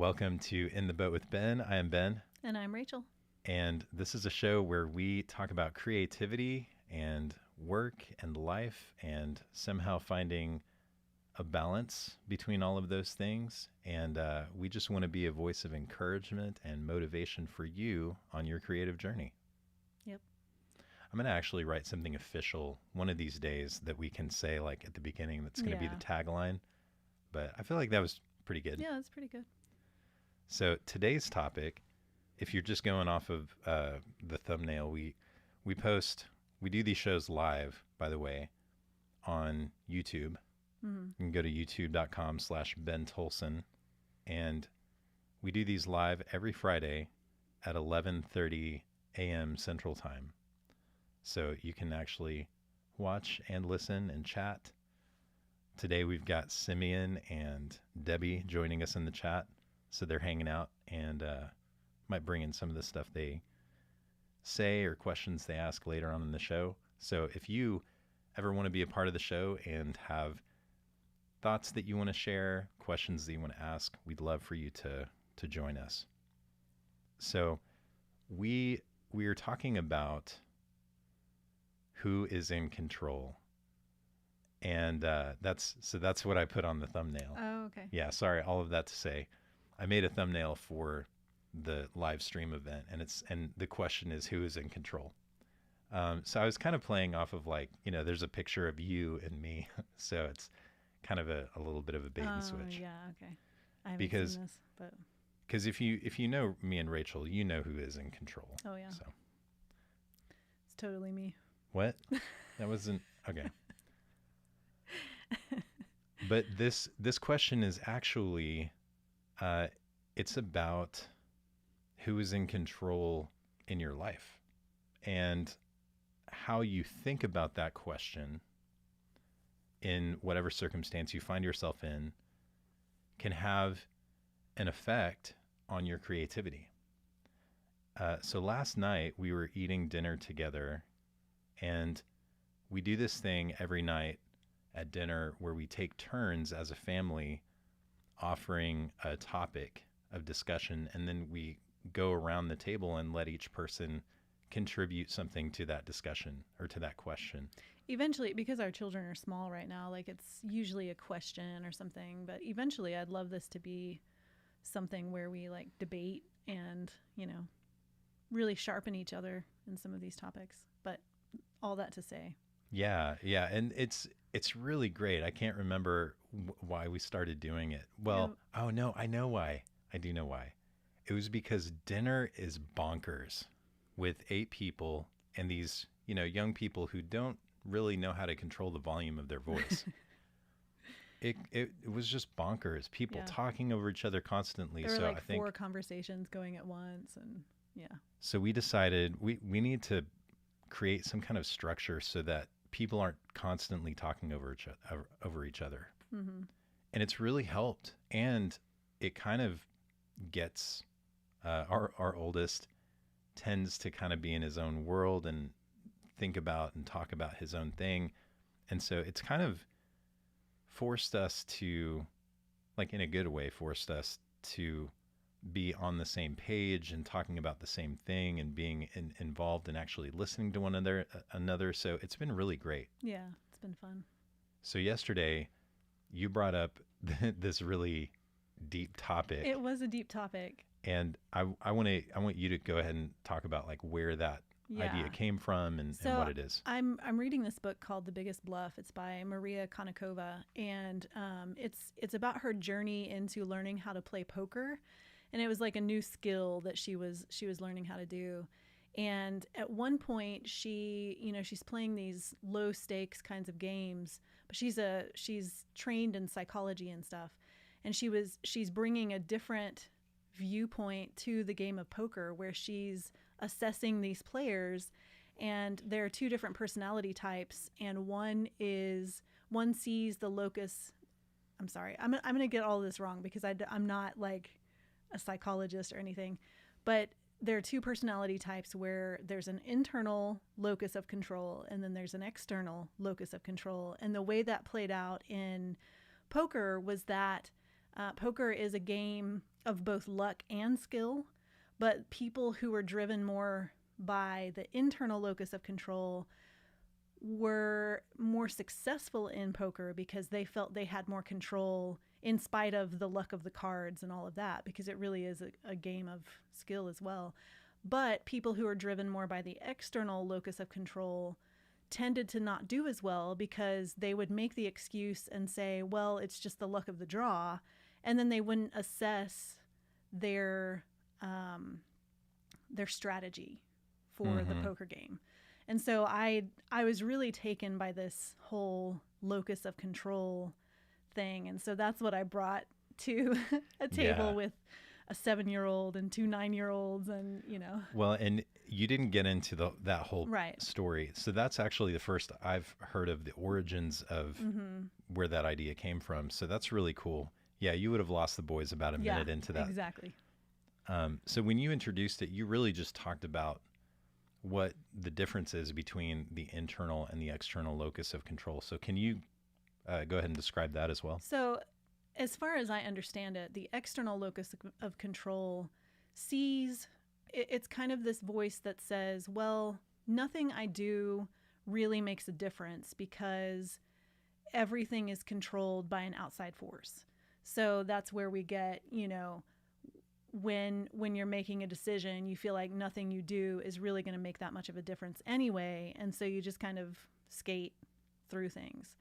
Welcome to In the Boat with Ben. I am Ben, And I'm Rachel. and this is a show where we talk about creativity and work and life and somehow finding a balance between all of those things. And we just want to be a voice of encouragement and motivation for you on your creative journey. Yep. I'm going to actually write something official one of these days that we can say, like, at the beginning, that's going to be Yeah. the tagline. But I feel like that was pretty good. Yeah, that's pretty good. So today's topic, if you're just going off of the thumbnail, we post, we do these shows live, by the way, on YouTube. Mm-hmm. You can go to youtube.com/Ben Tolson, and we do these live every Friday at 11:30 a.m. Central Time. So you can actually watch and listen and chat. Today we've got Simeon and Debbie joining us in the chat. So they're hanging out and might bring in some of the stuff they say or questions they ask later on in the show. So if you ever want to be a part of the show and have thoughts that you want to share, questions that you want to ask, we'd love for you to join us. So we are talking about who is in control. And that's what I put on the thumbnail. Oh, okay. Yeah, sorry, all of that to say, I made a thumbnail for the live stream event, and the question is who is in control. So I was kind of playing off of, like, there's a picture of you and me, so it's kind of a little bit of a bait and switch. Yeah, okay. I haven't Because- seen this, but Because if you know me and Rachel, you know who is in control. oh yeah, So it's totally me. what? That wasn't okay. But this question is actually, it's about who is in control in your life, and how you think about that question in whatever circumstance you find yourself in can have an effect on your creativity. So last night we were eating dinner together, and we do this thing every night at dinner where we take turns as a family offering a topic of discussion, and then we go around the table and let each person contribute something to that discussion or to that question. Eventually, because our children are small right now, like it's usually a question or something, but eventually I'd love this to be something where we like debate and, really sharpen each other in some of these topics. But all that to say. Yeah, and it's really great. I can't remember why we started doing it. Well, oh no, I know why. I do know why. It was because dinner is bonkers with 8 people and these, young people who don't really know how to control the volume of their voice. It was just bonkers. People Yeah. talking over each other constantly. There were So like I think 4 conversations going at once, and yeah. so we decided we need to create some kind of structure so that people aren't constantly talking over each other. Mm-hmm. And it's really helped. And it kind of gets our oldest tends to kind of be in his own world and think about and talk about his own thing. And so it's kind of forced us to, like, in a good way, forced us to be on the same page and talking about the same thing and being involved and actually listening to one another. So it's been really great. Yeah, it's been fun. So yesterday you brought up this really deep topic. It was a deep topic. And I want you to go ahead and talk about, like, where that idea came from and what it is. I'm reading this book called The Biggest Bluff. It's by Maria Konnikova, and it's about her journey into learning how to play poker. And it was like a new skill that she was learning how to do. And at one point she's playing these low stakes kinds of games, but she's trained in psychology and stuff. And she's bringing a different viewpoint to the game of poker, where she's assessing these players, and there are 2 different personality types, and one sees the locus. I'm sorry, I'm going to get all this wrong because I'm not like a psychologist or anything, but there are 2 personality types where there's an internal locus of control and then there's an external locus of control. And the way that played out in poker was that Poker is a game of both luck and skill, but people who are driven more by the internal locus of control were more successful in poker because they felt they had more control in spite of the luck of the cards and all of that, because it really is a game of skill as well. But people who are driven more by the external locus of control tended to not do as well because they would make the excuse and say, well, it's just the luck of the draw. And then they wouldn't assess their strategy for the poker game. And so I was really taken by this whole locus of control thing. And so that's what I brought to a table with a 7-year-old and 2 9-year-olds, and Well, and you didn't get into that whole story. So that's actually the first I've heard of the origins of where that idea came from. So that's really cool. Yeah, you would have lost the boys about a minute into that. Exactly. So when you introduced it, you really just talked about what the difference is between the internal and the external locus of control. So can you go ahead and describe that as well? So as far as I understand it, the external locus of control sees, it's kind of this voice that says, well, nothing I do really makes a difference because everything is controlled by an outside force. So that's where we get, when you're making a decision, you feel like nothing you do is really going to make that much of a difference anyway. And so you just kind of skate through things.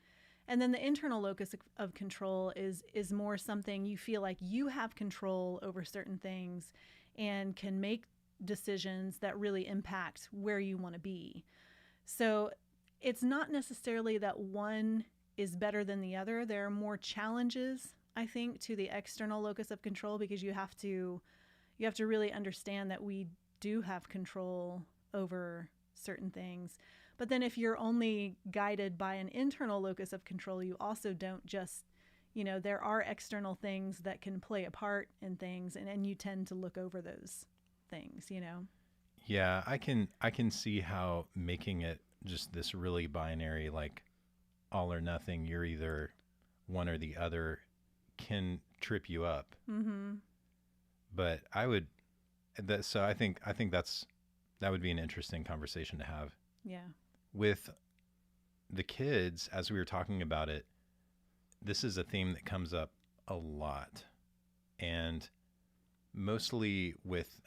And then the internal locus of control is more something you feel like you have control over certain things and can make decisions that really impact where you want to be. So it's not necessarily that one is better than the other. There are more challenges, I think, to the external locus of control because you have to really understand that we do have control over certain things. But then if you're only guided by an internal locus of control, you also don't just, there are external things that can play a part in things, and you tend to look over those things, Yeah, I can see how making it just this really binary, like all or nothing, you're either one or the other, can trip you up. Mm-hmm. But I think that would be an interesting conversation to have. Yeah. With the kids, as we were talking about it, this is a theme that comes up a lot, and mostly with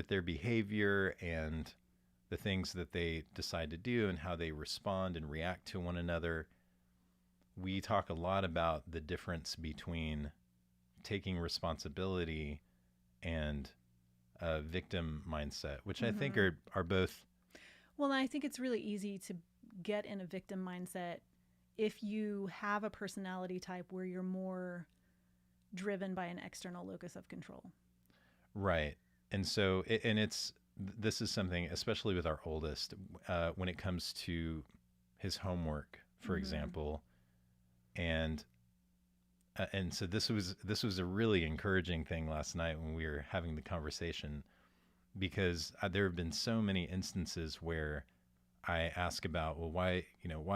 their behavior and the things that they decide to do and how they respond and react to one another. We talk a lot about the difference between taking responsibility and a victim mindset, which I think are both. Well, I think it's really easy to get in a victim mindset if you have a personality type where you're more driven by an external locus of control. Right. And so, this is something, especially with our oldest, when it comes to his homework, for example, and so this was a really encouraging thing last night when we were having the conversation, because there have been so many instances where I ask about, well, why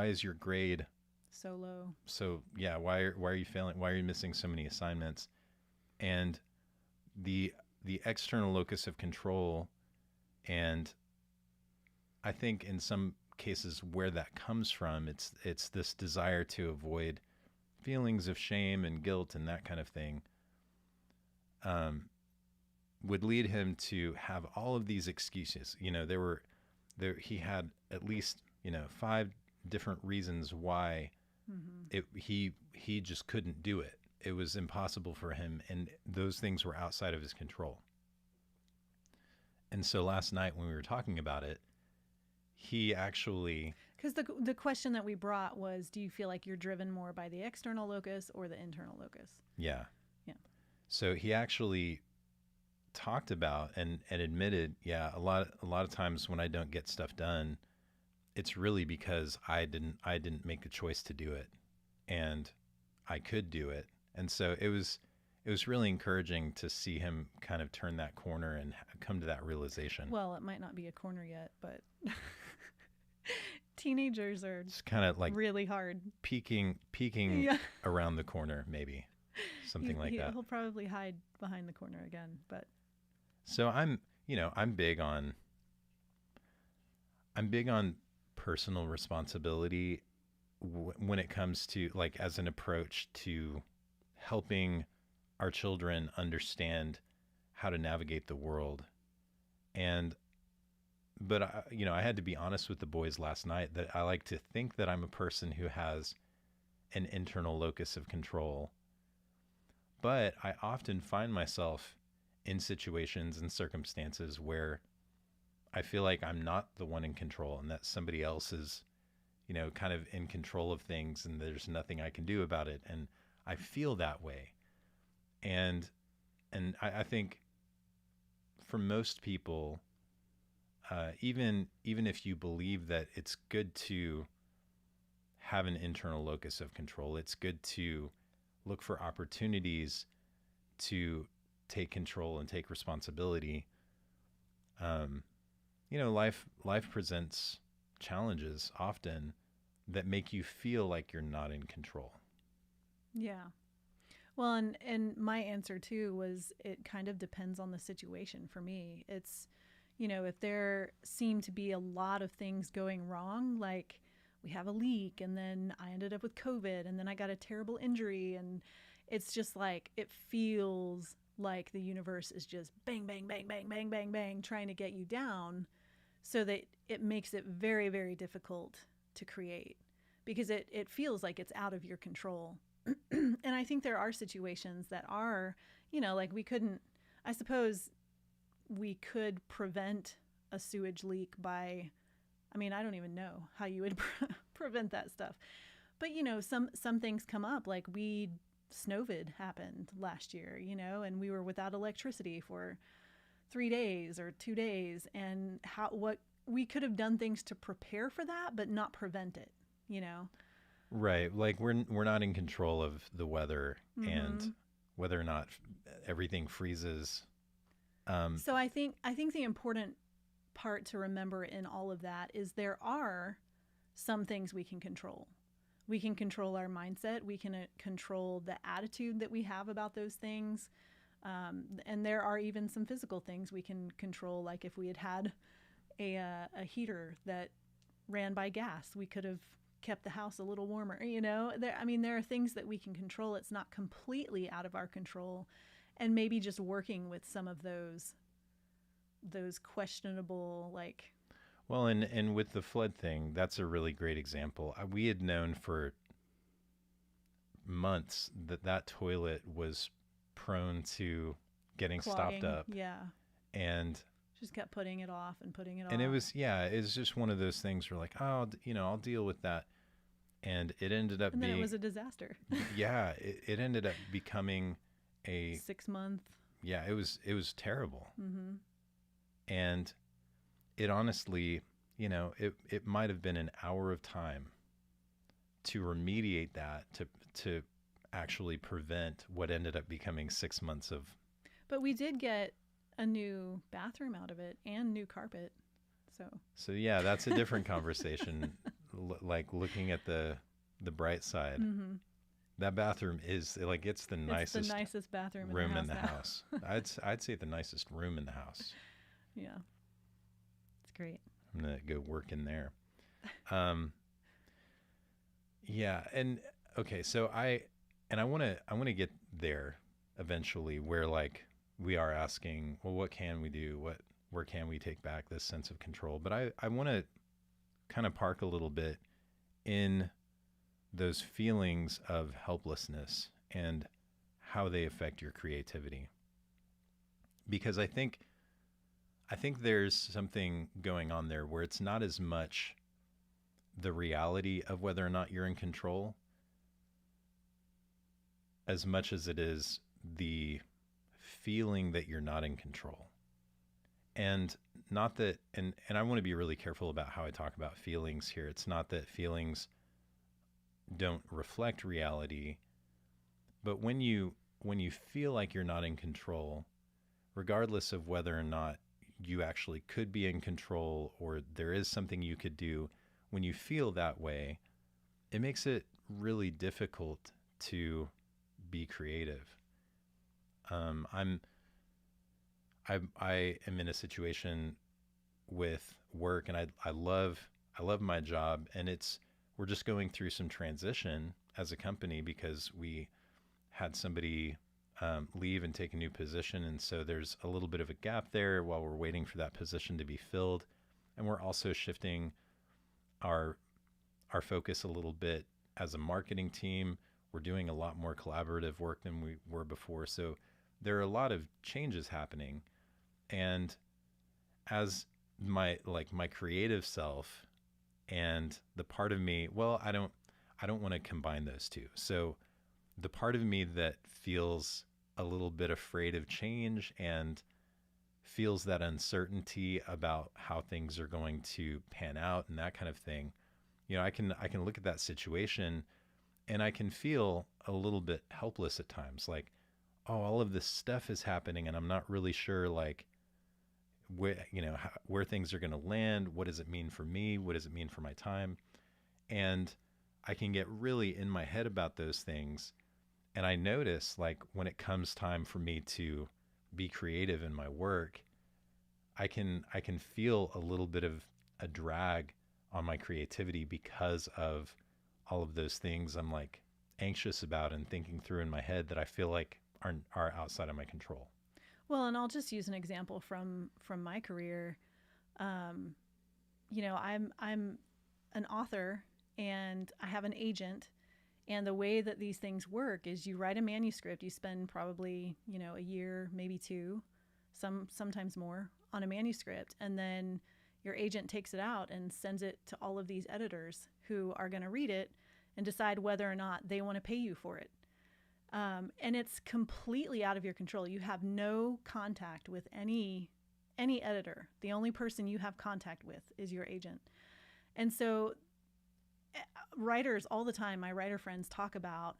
is your grade so low? So yeah, why are you failing? Why are you missing so many assignments? And the external locus of control, and I think in some cases where that comes from, it's this desire to avoid feelings of shame and guilt and that kind of thing, would lead him to have all of these excuses. He had at least 5 different reasons why he just couldn't do it. It was impossible for him, and those things were outside of his control. And so last night when we were talking about it, he actually... Because the question that we brought was, do you feel like you're driven more by the external locus or the internal locus? Yeah. Yeah. So he actually talked about and admitted, a lot of times when I don't get stuff done, it's really because I didn't make the choice to do it, and I could do it. And so it was really encouraging to see him kind of turn that corner and come to that realization. Well, it might not be a corner yet, but teenagers are it's kind of like really hard. peeking around the corner, maybe. something like that. He'll probably hide behind the corner again, but So I'm big on personal responsibility when it comes to like as an approach to helping our children understand how to navigate the world. And but I had to be honest with the boys last night that I like to think that I'm a person who has an internal locus of control, but I often find myself in situations and circumstances where I feel like I'm not the one in control and that somebody else is, kind of in control of things and there's nothing I can do about it. And I feel that way. And I think for most people, even if you believe that it's good to have an internal locus of control, it's good to look for opportunities to take control and take responsibility. Um, life presents challenges often that make you feel like you're not in control. yeah. Well, and my answer too was it kind of depends on the situation for me. It's, if there seem to be a lot of things going wrong, like we have a leak and then I ended up with COVID and then I got a terrible injury, and it's just like it feels like the universe is just bang bang bang bang bang bang bang trying to get you down, so that it makes it very very difficult to create because it feels like it's out of your control. And I think there are situations that are, like we couldn't, I suppose we could prevent a sewage leak by, I mean, I don't even know how you would prevent that stuff. But, some things come up, like snowvid happened last year, and we were without electricity for 3 days or 2 days. And what we could have done things to prepare for that, but not prevent it, you know? Right. Like we're not in control of the weather Mm-hmm. and whether or not everything freezes. So I think the important part to remember in all of that is there are some things we can control. We can control our mindset. We can control the attitude that we have about those things. And there are even some physical things we can control, like if we had had a heater that ran by gas, we could have kept the house a little warmer. There are things that we can control. It's not completely out of our control, and maybe just working with some of those questionable, like, Well, and with the flood thing, that's a really great example. We had known for months that that toilet was prone to getting stopped clogging. up, Yeah, and just kept putting it off and putting it and it off. was it was just one of those things where like, oh, I'll deal with that, and it ended up And then it being was a disaster. yeah, it ended up becoming a 6 month. yeah, it was terrible, Mm-hmm. and it honestly, it might have been an hour of time to remediate that to actually prevent what ended up becoming 6 months of. But we did get a new bathroom out of it and new carpet. So So yeah, that's a different conversation. Like looking at the bright side, mm-hmm. that bathroom is like it's the It's the nicest nicest bathroom room in in the the house house. I'd say the nicest room in the house. now. Yeah, it's great. I'm gonna go work in there. Um, yeah, and okay, so I want to get there eventually, where like we are asking, well, what can we do? Where can we take back this sense of control? But I want to kind of park a little bit in those feelings of helplessness and how they affect your creativity, because I think there's something going on there where it's not as much the reality of whether or not you're in control as much as it is the feeling that you're not in control. And not that and I want to be really careful about how I talk about feelings here. It's not that feelings don't reflect reality, but when you feel like you're not in control, regardless of whether or not you actually could be in control or there is something you could do, when you feel that way, it makes it really difficult to be creative. I'm I am in a situation with work, and I love my job, and we're just going through some transition as a company because we had somebody leave and take a new position, and so there's a little bit of a gap there while we're waiting for that position to be filled, and we're also shifting our focus a little bit as a marketing team. We're doing a lot more collaborative work than we were before, so there are a lot of changes happening, and as my creative self and the part of me, well, I don't want to combine those two. So the part of me that feels a little bit afraid of change and feels that uncertainty about how things are going to pan out and that kind of thing, I can look at that situation and I can feel a little bit helpless at times, like, oh, all of this stuff is happening and I'm not really sure, like, where things are going to land. What does it mean for me? What does it mean for my time? And I can get really in my head about those things. And I notice, like, when it comes time for me to be creative in my work, I can feel a little bit of a drag on my creativity because of all of those things I'm like anxious about and thinking through in my head that I feel like are outside of my control. Well, and I'll just use an example from my career. Um, I'm an author and I have an agent. And the way that these things work is you write a manuscript, you spend probably, a year, maybe two, sometimes more on a manuscript. And then your agent takes it out and sends it to all of these editors who are going to read it and decide whether or not they want to pay you for it. And it's completely out of your control. You have no contact with any editor. The only person you have contact with is your agent. And so writers all the time, my writer friends talk about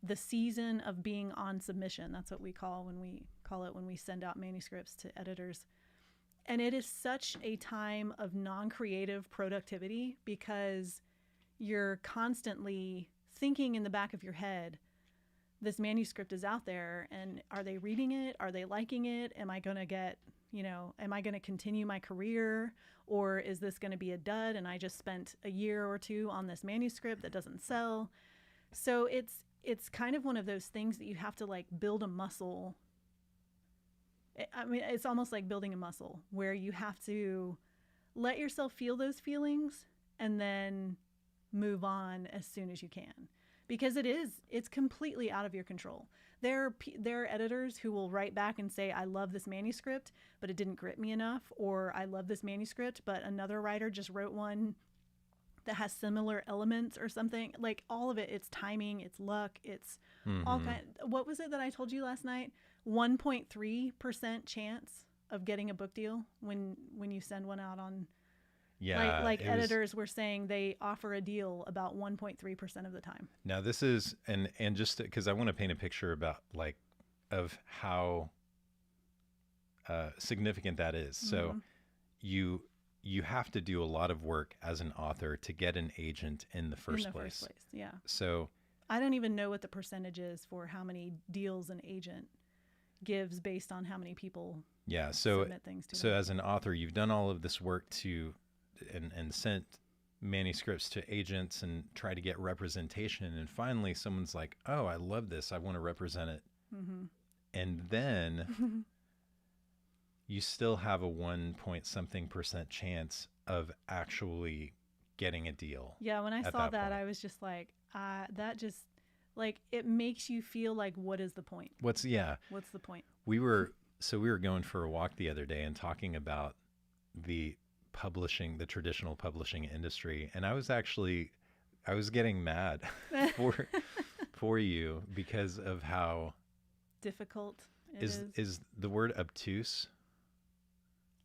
the season of being on submission. That's what we call it when we send out manuscripts to editors. And it is such a time of non-creative productivity because you're constantly thinking in the back of your head, this manuscript is out there and are they reading it? Are they liking it? Am I going to continue my career, or is this going to be a dud and I just spent a year or two on this manuscript that doesn't sell? So it's kind of one of those things that you have to like build a muscle. I mean, it's almost like building a muscle where you have to let yourself feel those feelings and then move on as soon as you can. Because it's completely out of your control. There are editors who will write back and say, I love this manuscript, but it didn't grip me enough, or I love this manuscript, but another writer just wrote one that has similar elements or something. Like all of it, it's timing, it's luck, it's all kind. What was it that I told you last night? 1.3% chance of getting a book deal when you send one out on. Yeah, like editors were saying they offer a deal about 1.3% of the time. Now this is and just because I want to paint a picture about like of how significant that is. Mm-hmm. So you have to do a lot of work as an author to get an agent in the first place. Yeah. So I don't even know what the percentage is for how many deals an agent gives based on how many people submit things to them. As an author, you've done all of this work and sent manuscripts to agents and try to get representation, and finally someone's like, oh, I love this, I want to represent it. Mm-hmm. And then you still have a 1 point something % chance of actually getting a deal. Yeah, when I saw that I was just like, that just like, it makes you feel like, what is the point? What's the point? We were going for a walk the other day and talking about the traditional publishing industry, and I was getting mad for you because of how difficult it is the word obtuse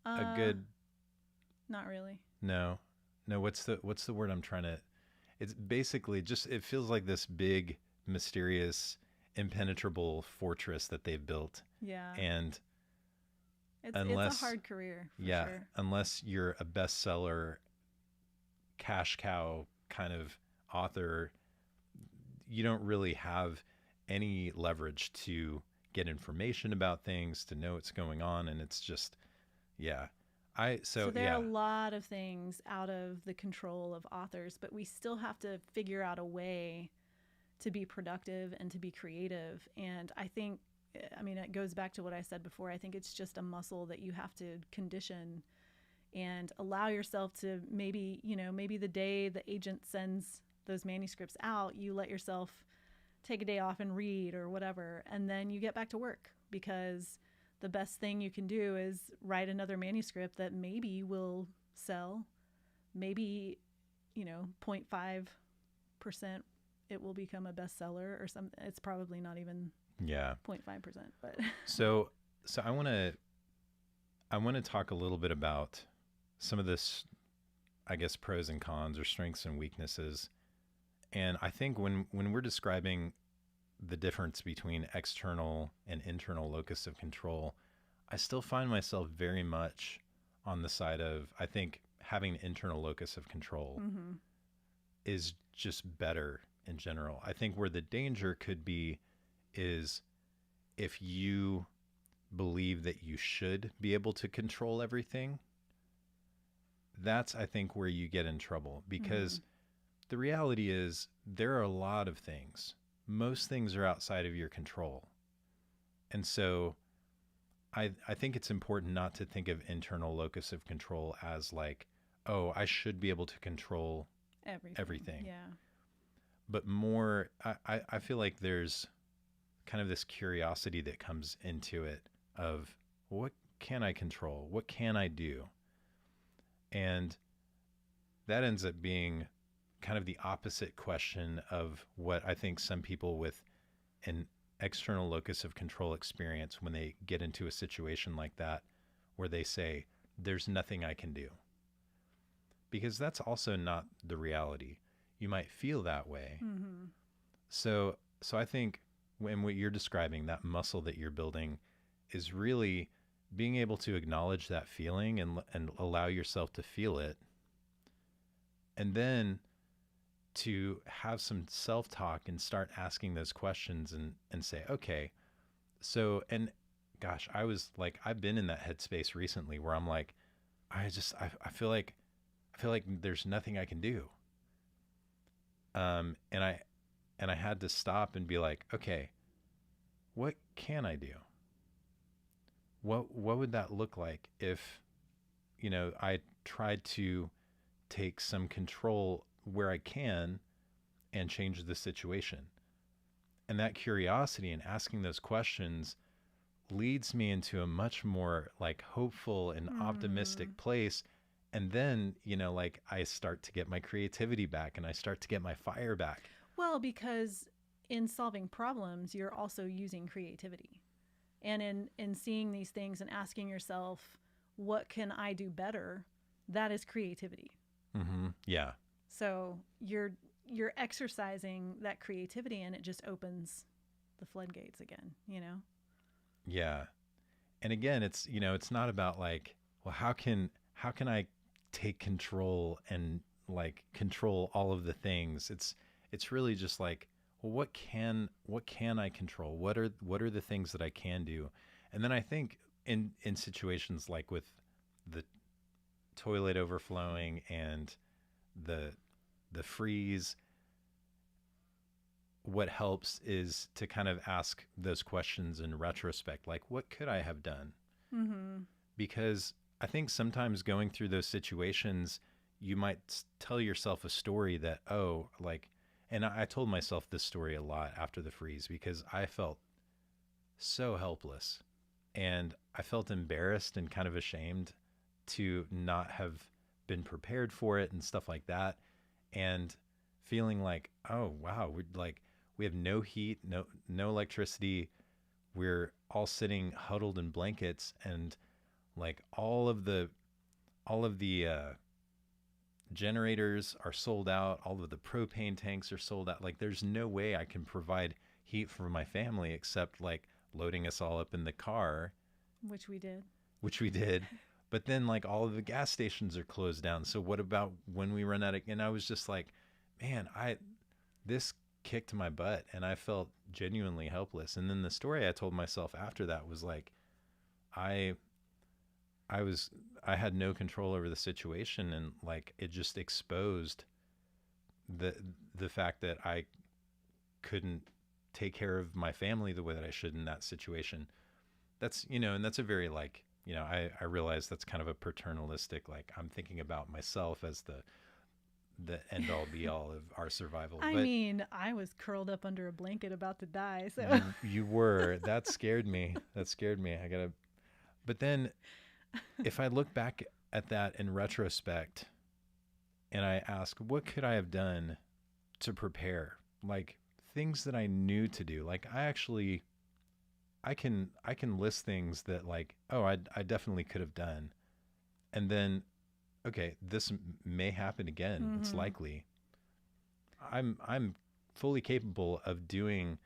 a good? Not really. No, what's the word I'm trying to? It's basically just, it feels like this big, mysterious, impenetrable fortress that they've built. Yeah. And it's a hard career. For sure. Unless you're a bestseller, cash cow kind of author, you don't really have any leverage to get information about things, to know what's going on. And it's just, yeah. So there are a Yeah. lot of things out of the control of authors, but we still have to figure out a way to be productive and to be creative. And I think, I mean, it goes back to what I said before. I think it's just a muscle that you have to condition and allow yourself to maybe, maybe the day the agent sends those manuscripts out, you let yourself take a day off and read or whatever, and then you get back to work, because the best thing you can do is write another manuscript that maybe will sell, maybe, 0.5% it will become a bestseller or something. It's probably not even Yeah. 0.5%, but So I want to talk a little bit about some of this, I guess, pros and cons or strengths and weaknesses. And I think when we're describing the difference between external and internal locus of control, I still find myself very much on the side of, I think having internal locus of control mm-hmm. is just better in general. I think where the danger could be is if you believe that you should be able to control everything. That's, I think, where you get in trouble, because Mm-hmm. the reality is there are a lot of things. Most things are outside of your control. And so I think it's important not to think of internal locus of control as like, oh, I should be able to control everything. Yeah. But more, I feel like there's kind of this curiosity that comes into it of what can I control? What can I do? And that ends up being kind of the opposite question of what I think some people with an external locus of control experience when they get into a situation like that, where they say, there's nothing I can do. Because that's also not the reality. You might feel that way. Mm-hmm. So I think when what you're describing, that muscle that you're building, is really being able to acknowledge that feeling and allow yourself to feel it, and then to have some self-talk and start asking those questions and say, okay, so, and gosh, I've been in that headspace recently where I'm like, I feel like there's nothing I can do. And I had to stop and be like, okay, what can I do? What would that look like if, I tried to take some control where I can and change the situation? And that curiosity and asking those questions leads me into a much more like hopeful and Mm. optimistic place. And then, like I start to get my creativity back and I start to get my fire back. Well, because in solving problems, you're also using creativity. And in seeing these things and asking yourself, what can I do better? That is creativity. Mm-hmm. Yeah. So you're exercising that creativity, and it just opens the floodgates again. Yeah. And again, it's not about like, well, how can I take control and like control all of the things? It's really just like, well, what can I control? What are the things that I can do? And then I think in situations like with the toilet overflowing and the the freeze, what helps is to kind of ask those questions in retrospect, like what could I have done? Mm-hmm. Because I think sometimes going through those situations, you might tell yourself a story that, oh, like, and I told myself this story a lot after the freeze because I felt so helpless and I felt embarrassed and kind of ashamed to not have been prepared for it and stuff like that. And feeling like, oh, wow, we have no heat, no electricity. We're all sitting huddled in blankets, and like all of the generators are sold out. All of the propane tanks are sold out. Like there's no way I can provide heat for my family except like loading us all up in the car, Which we did. which we did. But then like all of the gas stations are closed down. So what about when we run out of, and I was just like, man, this kicked my butt and I felt genuinely helpless. And then the story I told myself after that was like, I I was I had no control over the situation, and like it just exposed the the fact that I couldn't take care of my family the way that I should in that situation. That's, and that's a very like, I realize that's kind of a paternalistic, like I'm thinking about myself as the end all be all of our survival. I But mean, I was curled up under a blanket about to die. So you were, that scared me. That scared me. But then if I look back at that in retrospect and I ask, what could I have done to prepare? Like things that I knew to do. Like I can list things that like, oh, I definitely could have done. And then, okay, this may happen again. It's mm-hmm. likely. I'm fully capable of doing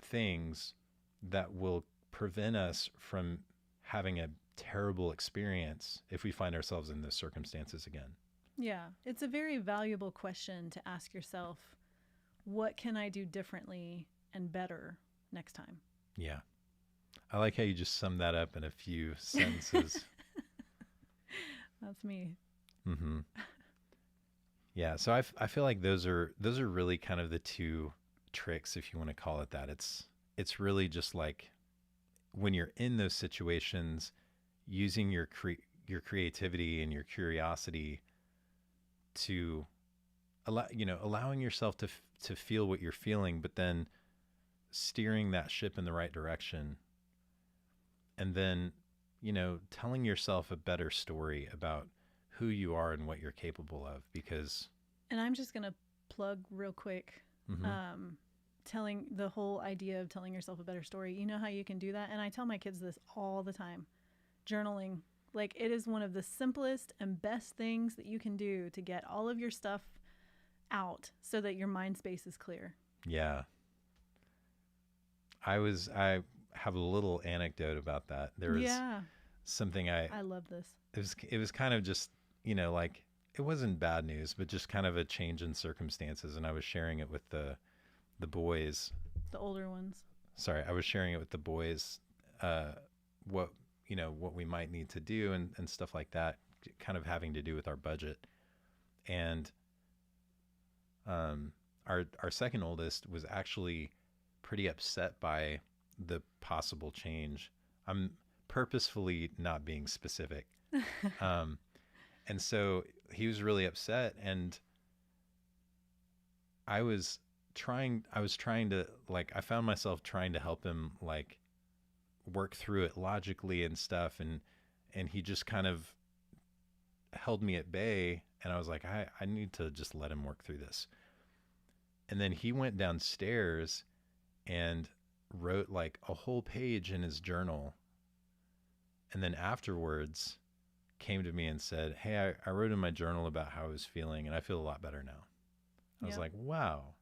things that will prevent us from having a terrible experience if we find ourselves in those circumstances again. Yeah, it's a very valuable question to ask yourself. What can I do differently and better next time? Yeah. I like how you just summed that up in a few sentences. That's me. Mm-hmm. Yeah. So I feel like those are really kind of the two tricks, if you want to call it that. It's really just like when you're in those situations, using your creativity and your curiosity to allowing yourself to feel what you're feeling, but then steering that ship in the right direction, and then telling yourself a better story about who you are and what you're capable of. Because And I'm just going to plug real quick, mm-hmm. um, telling the whole idea of telling yourself a better story. You know how you can do that? And I tell my kids this all the time. Journaling. Like it is one of the simplest and best things that you can do to get all of your stuff out so that your mind space is clear. Yeah. I have a little anecdote about that. There was Yeah. something I love this. it was kind of just, like it wasn't bad news, but just kind of a change in circumstances, and I was sharing it with the boys. The older ones. Sorry, I was sharing it with the boys, what what we might need to do and stuff like that, kind of having to do with our budget. And our second oldest was actually pretty upset by the possible change. I'm purposefully not being specific. Um, and so he was really upset, and I was trying to, like, I found myself trying to help him, like, work through it logically and stuff. And he just kind of held me at bay, and I was like, I need to just let him work through this. And then he went downstairs and wrote like a whole page in his journal. And then afterwards came to me and said, hey, I wrote in my journal about how I was feeling, and I feel a lot better now. I was like, wow,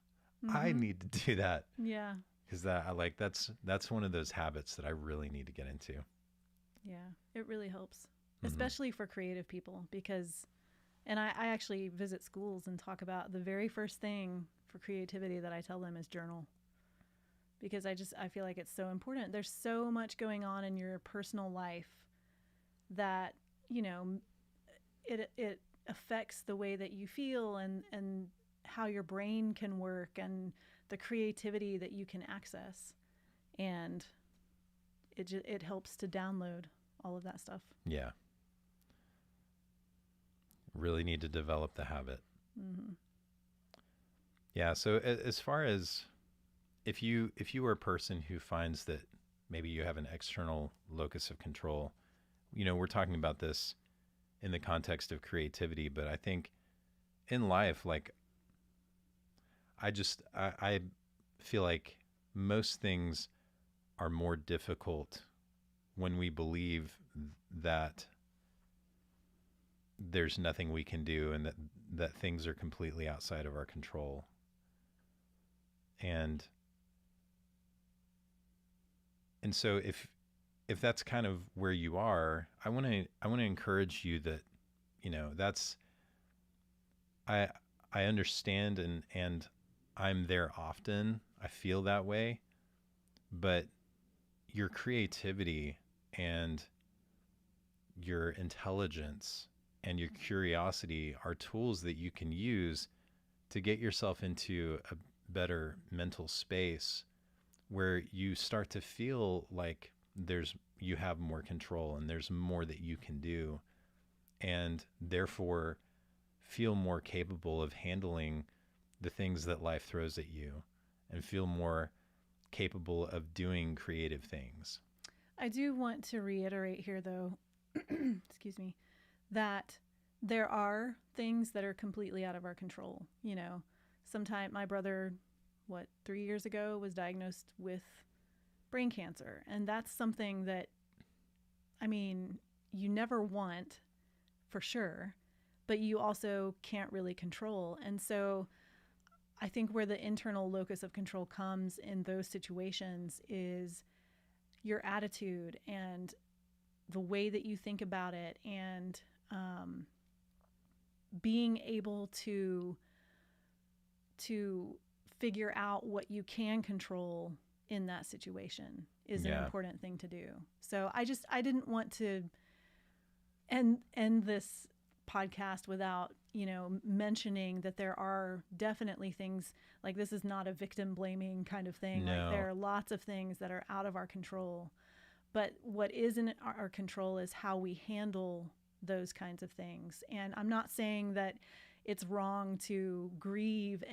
I need to do that. Yeah. Because that's one of those habits that I really need to get into. Yeah, it really helps, especially for creative people, because, and I actually visit schools and talk about the very first thing for creativity that I tell them is journal, because I feel like it's so important. There's so much going on in your personal life that, it affects the way that you feel and how your brain can work and the creativity that you can access. And it helps to download all of that stuff. Yeah. Really need to develop the habit. Mm-hmm. Yeah. So as far as if you are a person who finds that maybe you have an external locus of control, we're talking about this in the context of creativity, but I think in life, like I feel like most things are more difficult when we believe that there's nothing we can do, and that things are completely outside of our control. And so if that's kind of where you are, I want to encourage you that, that's, I understand, and I'm there often. I feel that way, but your creativity and your intelligence and your curiosity are tools that you can use to get yourself into a better mental space where you start to feel like you have more control and there's more that you can do, and therefore feel more capable of handling the things that life throws at you and feel more capable of doing creative things. I do want to reiterate here, though, excuse me, that there are things that are completely out of our control. You know, sometime my brother, 3 years ago, was diagnosed with brain cancer. And that's something that, I mean, you never want for sure, but you also can't really control. And so I think where the internal locus of control comes in those situations is your attitude and the way that you think about it, and being able to figure out what you can control in that situation is an important thing to do. So I didn't want to end this podcast without, mentioning that there are definitely things, like, this is not a victim blaming kind of thing. No. Like, there are lots of things that are out of our control, but what is in our control is how we handle those kinds of things. And I'm not saying that it's wrong to grieve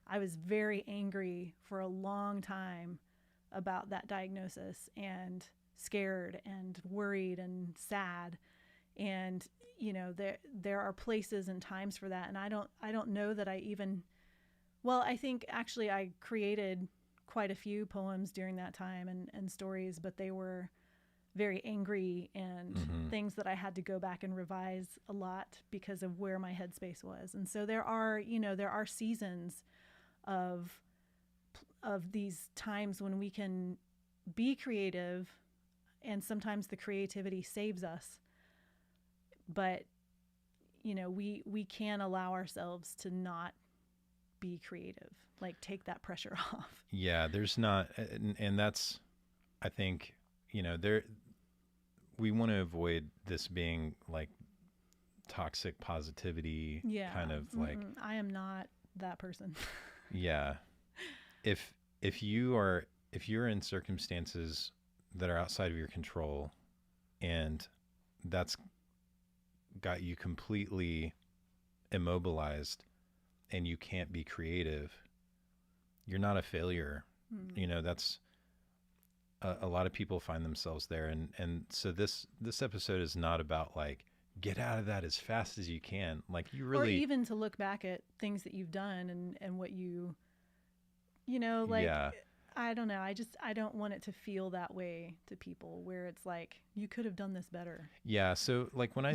I was very angry for a long time about that diagnosis, and scared and worried and sad. And, there are places and times for that. And I don't know that I think actually I created quite a few poems during that time and stories, but they were very angry and things that I had to go back and revise a lot because of where my headspace was. And so there are seasons of these times when we can be creative, and sometimes the creativity saves us. But, we can allow ourselves to not be creative, like take that pressure off. Yeah, there's not, and that's, I think, we want to avoid this being like toxic positivity, kind of like, I am not that person. Yeah. If you're in circumstances that are outside of your control, and that's got you completely immobilized and you can't be creative, you're not a failure. That's a lot of people find themselves there. And so this episode is not about like, get out of that as fast as you can. Like, you really, or even to look back at things that you've done and what like, yeah. I don't know. I don't want it to feel that way to people, where it's like, you could have done this better. Yeah. So like when I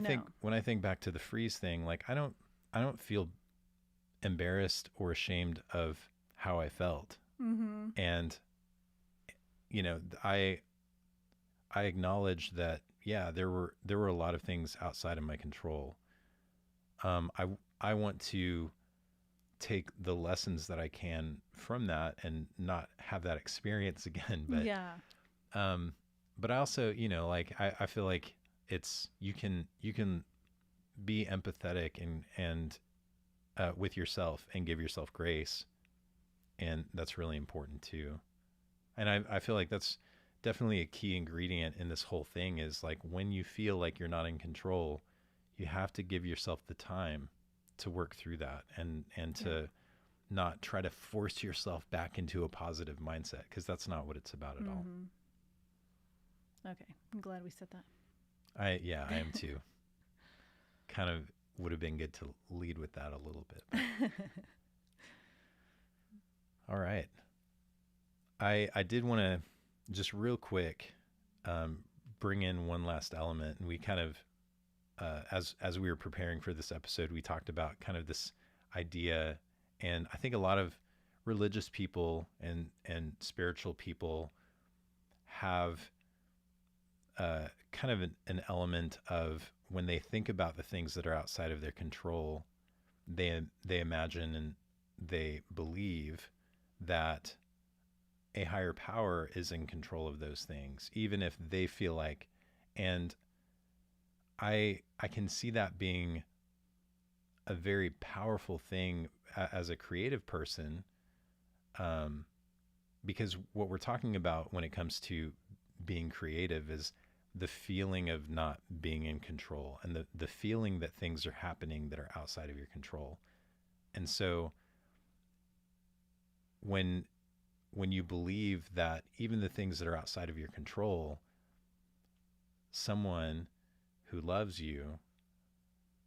think back to the freeze thing, like I don't feel embarrassed or ashamed of how I felt. And, I acknowledge that, yeah, there were a lot of things outside of my control. I want to take the lessons that I can from that and not have that experience again. But but I also, like I feel like you can be empathetic and with yourself and give yourself grace, and that's really important too. And I feel like that's definitely a key ingredient in this whole thing, is like, when you feel like you're not in control, you have to give yourself the time to work through that and to not try to force yourself back into a positive mindset, because that's not what it's about at all. Okay. I'm glad we said that. I am too. Kind of would have been good to lead with that a little bit. All right. I did want to just real quick bring in one last element. And we kind of, as we were preparing for this episode, we talked about kind of this idea. And I think a lot of religious people and spiritual people have kind of an element of, when they think about the things that are outside of their control, they imagine they believe that a higher power is in control of those things, even if they feel like, and I can see that being a very powerful thing as a creative person, um, because what we're talking about when it comes to being creative is the feeling of not being in control, and the feeling that things are happening that are outside of your control. And so when you believe that even the things that are outside of your control, someone who loves you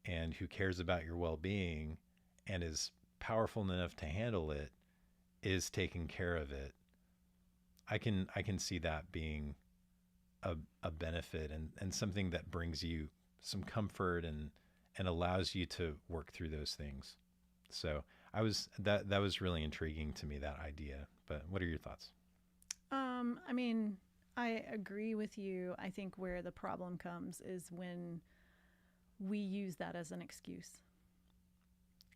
and who cares about your well-being and is powerful enough to handle it is taking care of it, I can see that being a benefit, and something that brings you some comfort, and allows you to work through those things. So that was really intriguing to me, that idea. But what are your thoughts? I mean, I agree with you. I think where the problem comes is when we use that as an excuse.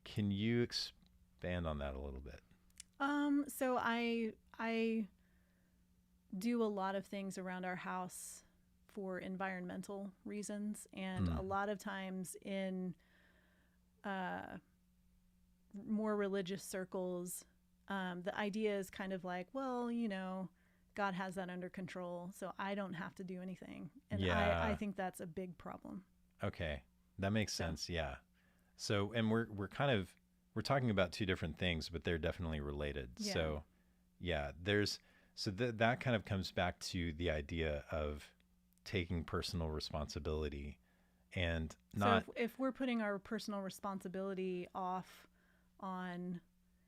Can you expand on that a little bit? So I do a lot of things around our house for environmental reasons, and a lot of times in uh, more religious circles, the idea is kind of like, well, God has that under control, so I don't have to do anything. And Yeah. I think that's a big problem. Okay. That makes So, sense. Yeah. So, and we're talking about two different things, but they're definitely related. yeah. So, yeah, that kind of comes back to the idea of taking personal responsibility, and not. So if we're putting our personal responsibility off on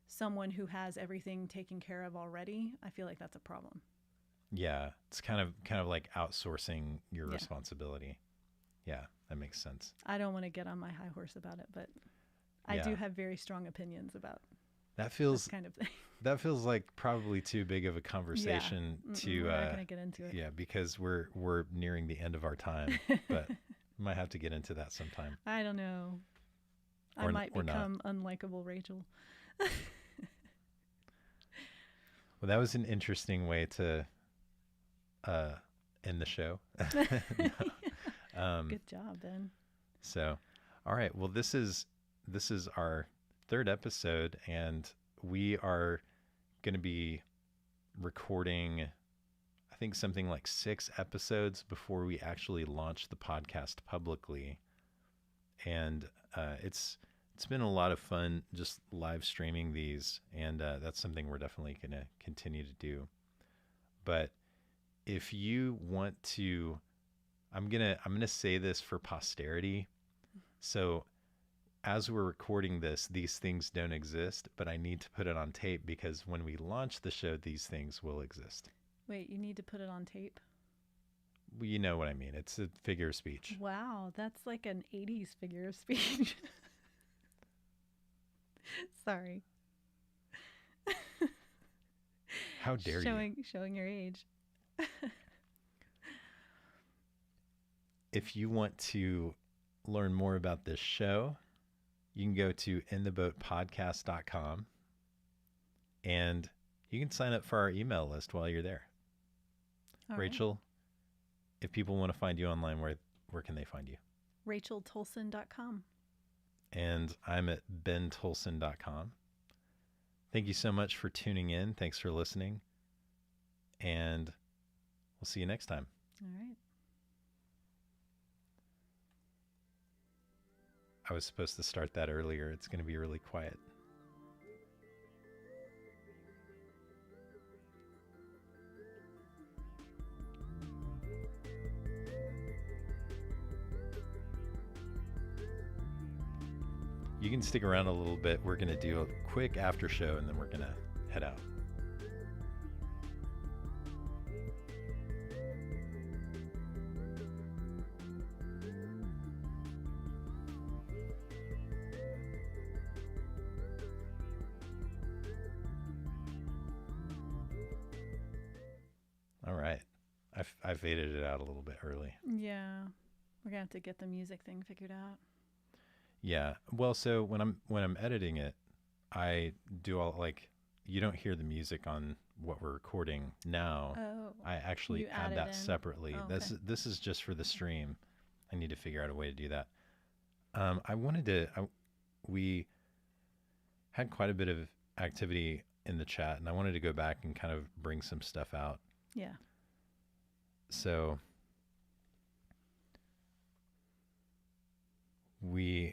someone who has everything taken care of already, I feel like that's a problem. Yeah, it's kind of like outsourcing your Yeah. responsibility. Yeah, that makes sense. I don't want to get on my high horse about it, but I Yeah. do have very strong opinions about That this feels kind of thing. that feels like probably too big of a conversation to We're not going to get into it. yeah, because we're nearing the end of our time, but we might have to get into that sometime. I don't know. I Or- might or not. become unlikable Rachel. Well, that was an interesting way to end the show. Good job, Ben. So, all right. Well, this is our third episode, and we are going to be recording, I think, something like 6 episodes before we actually launch the podcast publicly. And it's been a lot of fun just live streaming these, and that's something we're definitely going to continue to do. But if you want to, I'm gonna say this for posterity. So as we're recording this, these things don't exist, but I need to put it on tape, because when we launch the show, these things will exist. Wait, you need to put it on tape? Well, you know what I mean. It's a figure of speech. Wow, that's like an 80s figure of speech. Sorry. How dare you? Showing your age. If you want to learn more about this show, you can go to intheboatpodcast.com, and you can sign up for our email list while you're there. All right. Rachel, if people want to find you online, where can they find you? RachelTolson.com. And I'm at bentolson.com. Thank you so much for tuning in. Thanks for listening. And we'll see you next time. All right. I was supposed to start that earlier. It's going to be really quiet. You can stick around a little bit. We're going to do a quick after show, and then we're going to head out. All right. I faded it out a little bit early. Yeah. We're going to have to get the music thing figured out. Yeah. Well, so when I'm editing it, I do all like, you don't hear the music on what we're recording now. Oh, I actually you add add it that in. separately. Oh, okay. This is just for the stream. I need to figure out a way to do that. I wanted to. We had quite a bit of activity in the chat, and I wanted to go back and kind of bring some stuff out. Yeah. So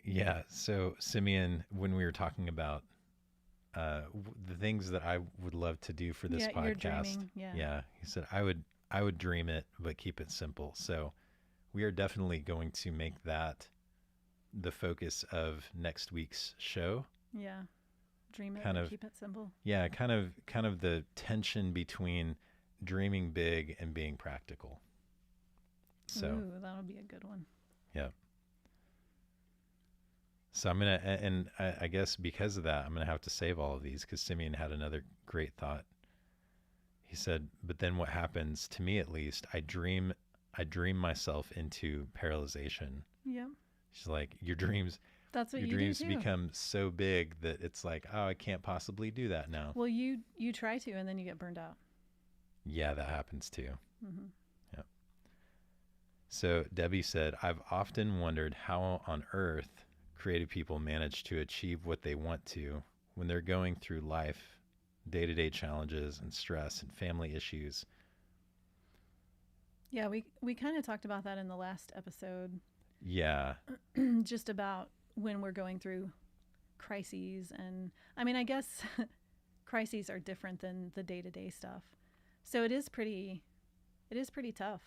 yeah. So Simeon, when we were talking about the things that I would love to do for this Yeah, you're podcast, dreaming. Yeah. yeah, he said I would dream it, but keep it simple. So we are definitely going to make that the focus of next week's show. Yeah. Dream it, Kind but of, keep it simple. yeah, kind of the tension between dreaming big and being practical. So, Ooh, that'll be a good one. yeah. So I'm gonna, and I guess because of that, I'm gonna have to save all of these because Simeon had another great thought. He said, "But then what happens to me, at least? I dream myself into paralyzation." Yeah. She's like, That's what your you do dreams too. become so big that it's like, oh, I can't possibly do that now. Well, you try to, and then you get burned out. Yeah, that happens too. Mm-hmm. Yeah. So Debbie said, I've often wondered how on earth creative people manage to achieve what they want to when they're going through life, day-to-day challenges and stress and family issues. Yeah, we kind of talked about that in the last episode, Yeah. just about when we're going through crises, and I mean, I guess crises are different than the day-to-day stuff. So it is pretty tough.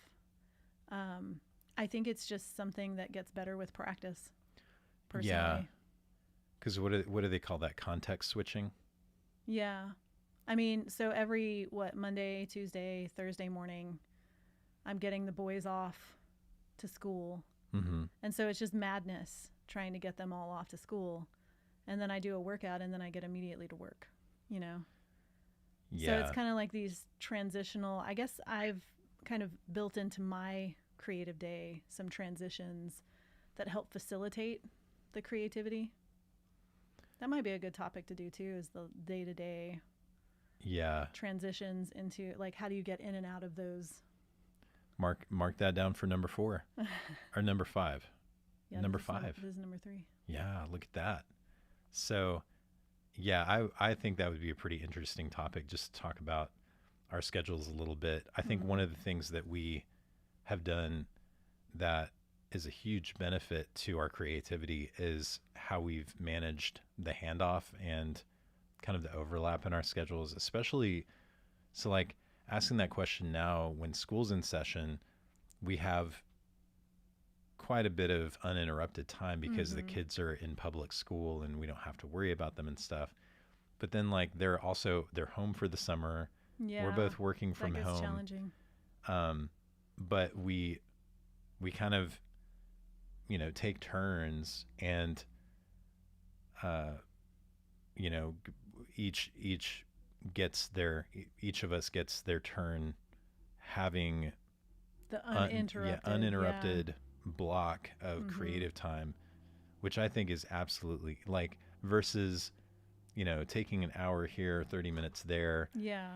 I think it's just something that gets better with practice, personally. Yeah. Because what do they call that? Context switching? Yeah. I mean, so every Monday, Tuesday, Thursday morning, I'm getting the boys off to school. Mm-hmm. And so it's just madness trying to get them all off to school. And then I do a workout and then I get immediately to work, you know? So Yeah. it's kind of like these transitional, I guess I've kind of built into my creative day some transitions that help facilitate the creativity. That might be a good topic to do too, is the day to day Yeah. transitions into, like, how do you get in and out of those? Mark that down for number 4 or number 5. Yeah, Number this is 5. This is number 3. Yeah, look at that. So, yeah, I think that would be a pretty interesting topic, just to talk about our schedules a little bit. I think one of the things that we have done that is a huge benefit to our creativity is how we've managed the handoff and kind of the overlap in our schedules, especially so like asking that question now when school's in session, we have quite a bit of uninterrupted time because the kids are in public school and we don't have to worry about them and stuff. But then like they're home for the summer. Yeah. We're both working from that gets home. challenging. But we kind of, take turns and, you know, each each of us gets their turn having The uninterrupted. block of creative time, which I think is absolutely like versus, taking an hour here, 30 minutes there. Yeah.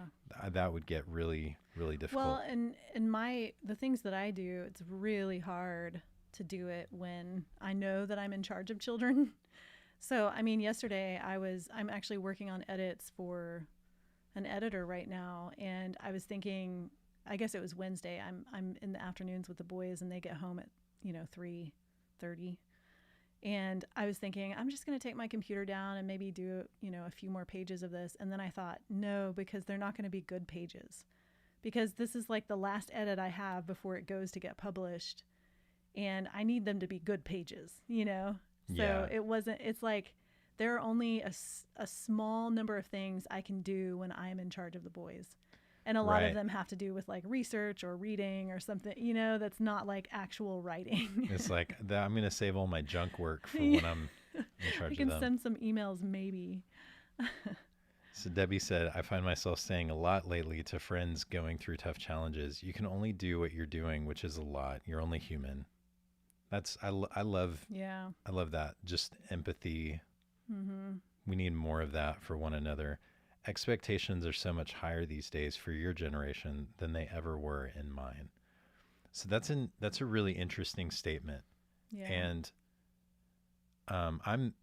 That would get really, really difficult. Well, and the things that I do, it's really hard to do it when I know that I'm in charge of children. So, I mean, yesterday I'm actually working on edits for an editor right now, and I was thinking, I guess it was Wednesday. I'm in the afternoons with the boys, and they get home at 3:30, and I was thinking I'm just going to take my computer down and maybe do a few more pages of this, and then I thought no, because they're not going to be good pages, because this is like the last edit I have before it goes to get published, and I need them to be good pages. Yeah. So it's like there are only a small number of things I can do when I'm in charge of the boys. And a lot Right. of them have to do with like research or reading or something, that's not like actual writing. It's like that. I'm going to save all my junk work for Yeah. when I'm in charge I of can them. send some emails maybe. So Debbie said, I find myself saying a lot lately to friends going through tough challenges. You can only do what you're doing, which is a lot. You're only human. I love Yeah. that. Just empathy Mm-hmm. We need more of that for one another. Expectations are so much higher these days for your generation than they ever were in mine. So that's a really interesting statement. Yeah. And um, I'm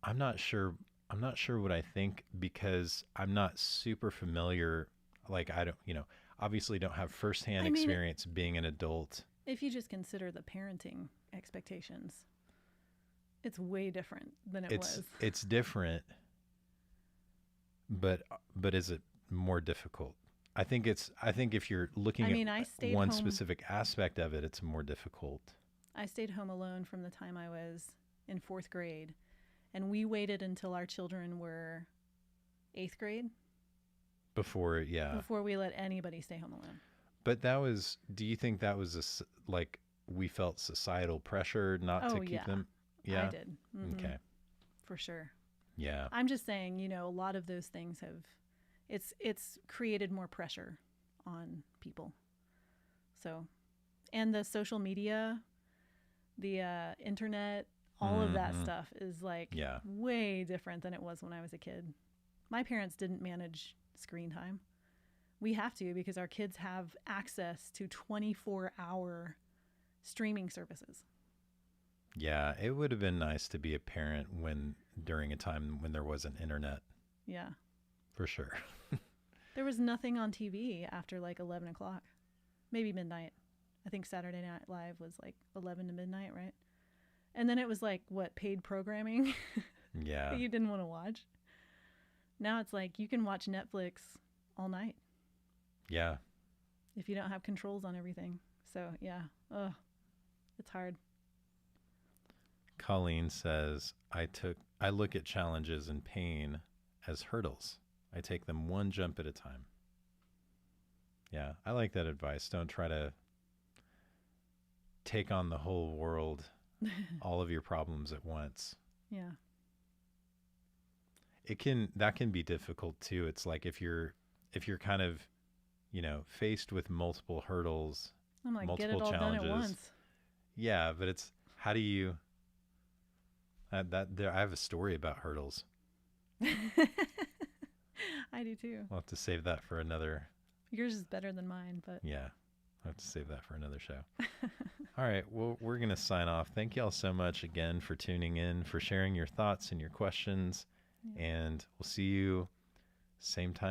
I'm not sure. I'm not sure what I think because I'm not super familiar. Like I don't, obviously don't have firsthand I mean, experience being an adult. if you just consider the parenting expectations, it's way different than it was. It's different, but is it more difficult? I think if you're I looking at mean, I stayed one home. specific aspect of it, it's more difficult. I stayed home alone from the time I was in 4th grade, and we waited until our children were 8th grade Before, yeah. before we let anybody stay home alone. But that was. Do you think that was like we felt societal pressure not to Oh keep yeah, them? I Yeah. did. Okay. For sure. Yeah. I'm just saying, a lot of those things have it's created more pressure on people. So, and the social media, the internet, all of that Hmm. stuff is like Yeah. way different than it was when I was a kid. My parents didn't manage screen time. We have to because our kids have access to 24-hour streaming services. Yeah. It would have been nice to be a parent when during a time when there wasn't internet, Yeah. for sure. There was nothing on TV after like 11 o'clock, maybe midnight. I think Saturday Night Live was like 11 to midnight, right? And then it was like, what, paid programming Yeah. that you didn't want to watch? Now it's like you can watch Netflix all night Yeah. if you don't have controls on everything. So, yeah. Ugh, it's hard. Colleen says, I look at challenges and pain as hurdles. I take them one jump at a time. Yeah, I like that advice. Don't try to take on the whole world, all of your problems at once. Yeah. That can be difficult too. It's like if you're kind of, faced with multiple hurdles, I'm like, get it multiple all done at challenges. once. Yeah, but it's how do you that there I have a story about hurdles. I do too. We'll have to save that for another. Yours is better than mine, but Yeah, I'll have to save that for another show. All right, well, we're going to sign off. Thank you all so much again for tuning in, for sharing your thoughts and your questions. yeah. And we'll see you same time